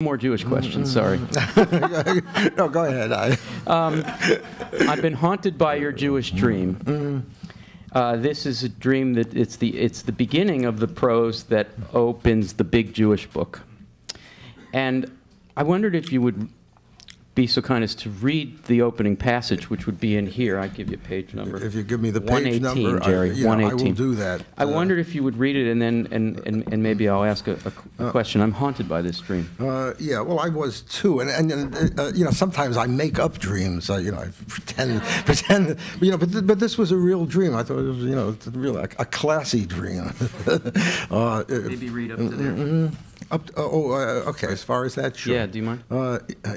More Jewish questions, sorry. No, go ahead. I've been haunted by your Jewish dream. This is a dream that it's the beginning of the prose that opens the big Jewish book. And I wondered if you would be so kind as to read the opening passage, which would be in here. I'd give you a page number. If you give me the page number, Jerry, yeah, 118. I will do that. I wondered if you would read it, and then and maybe I'll ask a question. I'm haunted by this dream. Yeah, well, I was too, and you know, sometimes I make up dreams. You know, I pretend. You know, but this was a real dream. I thought it was, you know, a classy dream. Maybe read up to there. Okay. As far as that, sure. Yeah. Do you mind?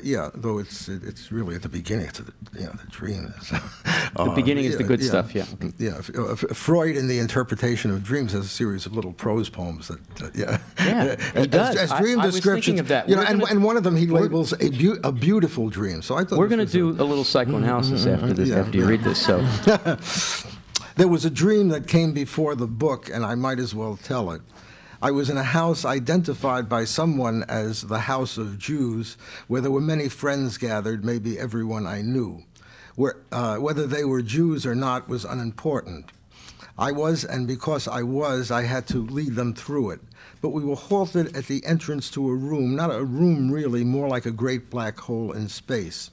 Yeah. Though it's really at the beginning. It's the dream is. The beginning is the good stuff. Yeah. Okay. Yeah. Freud, in the interpretation of dreams, has a series of little prose poems that. Yeah. He does. As dream I descriptions. was thinking of that. You know, and one of them he labels a beautiful dream. So I thought we're going to do a little psychoanalysis after this. After you read this, so. There was a dream that came before the book, and I might as well tell it. I was in a house identified by someone as the House of Jews, where there were many friends gathered, maybe everyone I knew. Whether they were Jews or not was unimportant. I was, and because I was, I had to lead them through it. But we were halted at the entrance to a room, not a room really, more like a great black hole in space.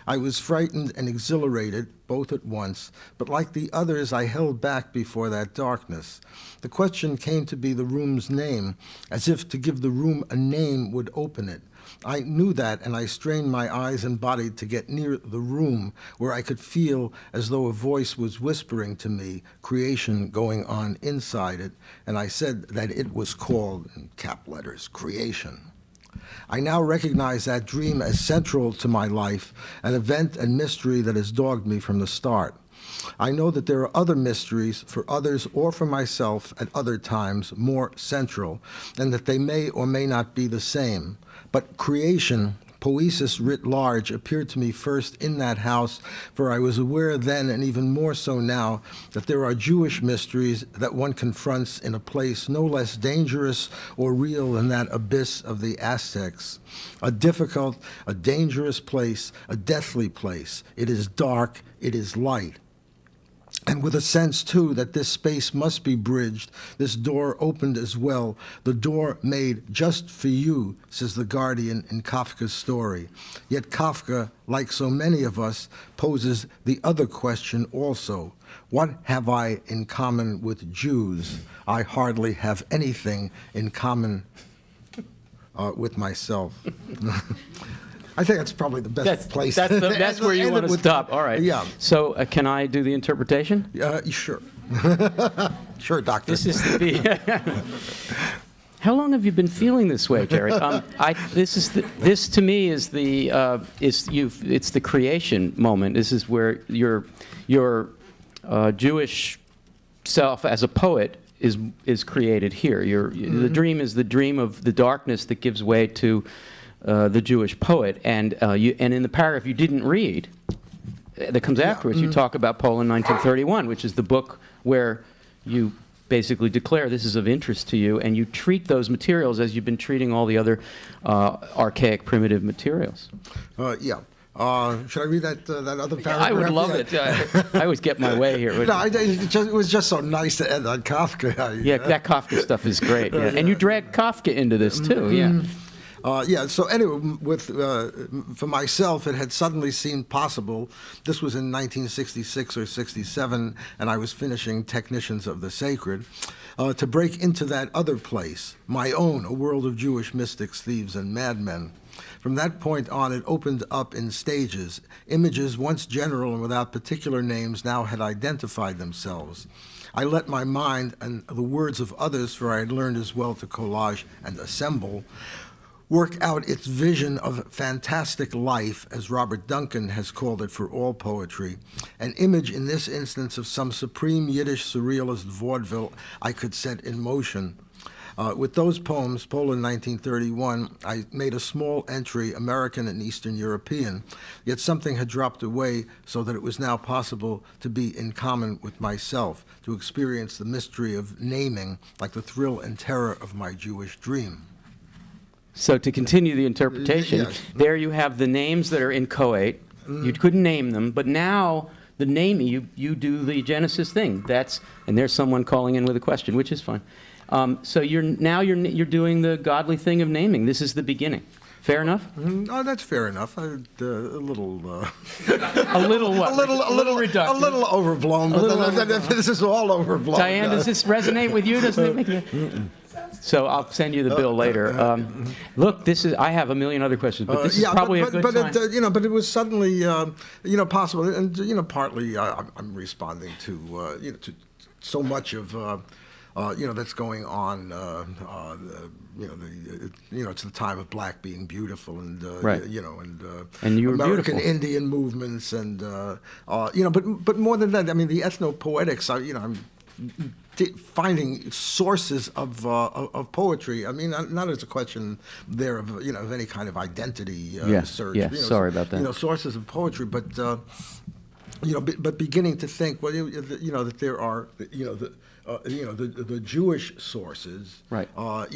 I was frightened and exhilarated, both at once, but like the others, I held back before that darkness. The question came to be the room's name, as if to give the room a name would open it. I knew that, and I strained my eyes and body to get near the room, where I could feel as though a voice was whispering to me, creation going on inside it, and I said that it was called, in cap letters, creation. I now recognize that dream as central to my life, an event and mystery that has dogged me from the start. I know that there are other mysteries for others or for myself at other times more central, and that they may or may not be the same. But creation, poesis writ large, appeared to me first in that house, for I was aware then, and even more so now, that there are Jewish mysteries that one confronts in a place no less dangerous or real than that abyss of the Aztecs. A difficult, a dangerous place, a deathly place. It is dark, it is light. And with a sense, too, that this space must be bridged, this door opened as well, the door made just for you, says the Guardian in Kafka's story. Yet Kafka, like so many of us, poses the other question also. What have I in common with Jews? I hardly have anything in common with myself. I think that's probably the best place. That's where you want to stop. All right. Yeah. So can I do the interpretation? Sure. Sure, Doctor. This is How long have you been feeling this way, Jerry? This to me is it's the creation moment. This is where your Jewish self as a poet is created here. The dream is the dream of the darkness that gives way to the Jewish poet, and in the paragraph you didn't read, that comes afterwards, you talk about Poland 1931, which is the book where you basically declare this is of interest to you, and you treat those materials as you've been treating all the other archaic, primitive materials. Yeah. Should I read that other paragraph? I would love it. I always get my way here. No, it was just so nice to end on Kafka. Yeah, that Kafka stuff is great. Yeah. And you drag Kafka into this too. Yeah. Yeah, so anyway, for myself, it had suddenly seemed possible. This was in 1966 or 67, and I was finishing Technicians of the Sacred, to break into that other place, my own, a world of Jewish mystics, thieves, and madmen. From that point on, it opened up in stages. Images once general and without particular names now had identified themselves. I let my mind and the words of others, for I had learned as well to collage and assemble, work out its vision of fantastic life, as Robert Duncan has called it for all poetry, an image in this instance of some supreme Yiddish surrealist vaudeville I could set in motion. With those poems, Poland 1931, I made a small entry, American and Eastern European, yet something had dropped away so that it was now possible to be in common with myself, to experience the mystery of naming like the thrill and terror of my Jewish dream. So to continue the interpretation, Yes. there you have the names that are inchoate. You couldn't name them, but now the naming, you do the Genesis thing. And there's someone calling in with a question, which is fine. So you're doing the godly thing of naming. This is the beginning. Fair enough? Oh, that's fair enough. A little. A little what? A little reductive. A little overblown. This is all overblown. Diane, does this resonate with you? Doesn't it make you? So I'll send you the bill later. Look, I have a million other questions, but this is probably a good time. But it was suddenly, possible, and partly I'm responding to, to so much of, that's going on. It's the time of black being beautiful, and right. And you were American beautiful. Indian movements, and but more than that, I mean, the ethnopoetics. I'm finding sources of poetry. I mean, not as a question there of any kind of identity search. Yeah. Sorry about that. Sources of poetry, but but beginning to think, well, that there are, the Jewish sources, right? And are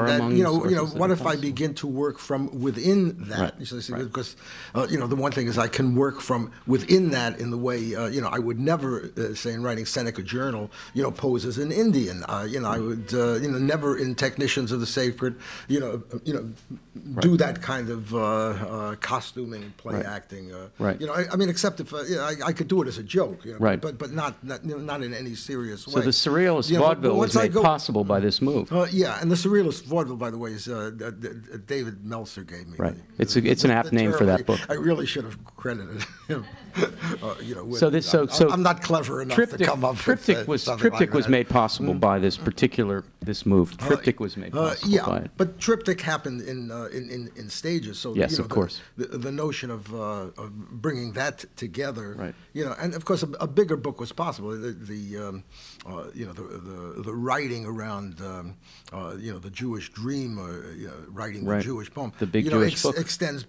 that, what if I begin to work from within that? Right. Because, the one thing is I can work from within that in the way, I would never say in writing Seneca Journal, pose as an Indian. I would, never in Technicians of the Sacred, do that kind of costuming, play acting. Right. I mean, except if I could do it as a joke, right. but not in any serious way. So the surrealist vaudeville was made possible by this move. And the surrealist vaudeville, by the way, is David Meltzer gave me. Right. It's an apt name for that book. I really should have credited him. I'm not clever enough to come up Triptych with Triptych was made possible by this move. Triptych was made possible by it. But Triptych happened in stages. So yes, of course. The notion of bringing that together, right. And of course a bigger book was possible. The writing around the Jewish dream, writing right. the Jewish poem. The big Jewish book extends.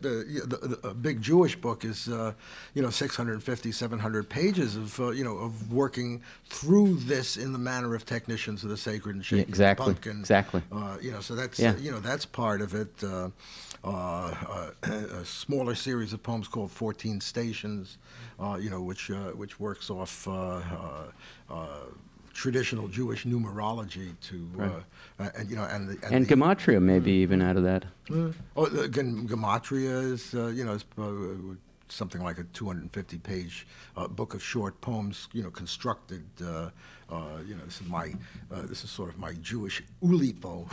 A big Jewish book is 650, 700 pages of working through this in the manner of Technicians of the Sacred and Shaking the Pumpkin. Exactly. So that's that's part of it. A smaller series of poems called 14 Stations, which works off traditional Jewish numerology to, right. and gematria maybe even out of that. Gematria is something like a 250-page book of short poems, constructed. This is sort of my Jewish Ulipo.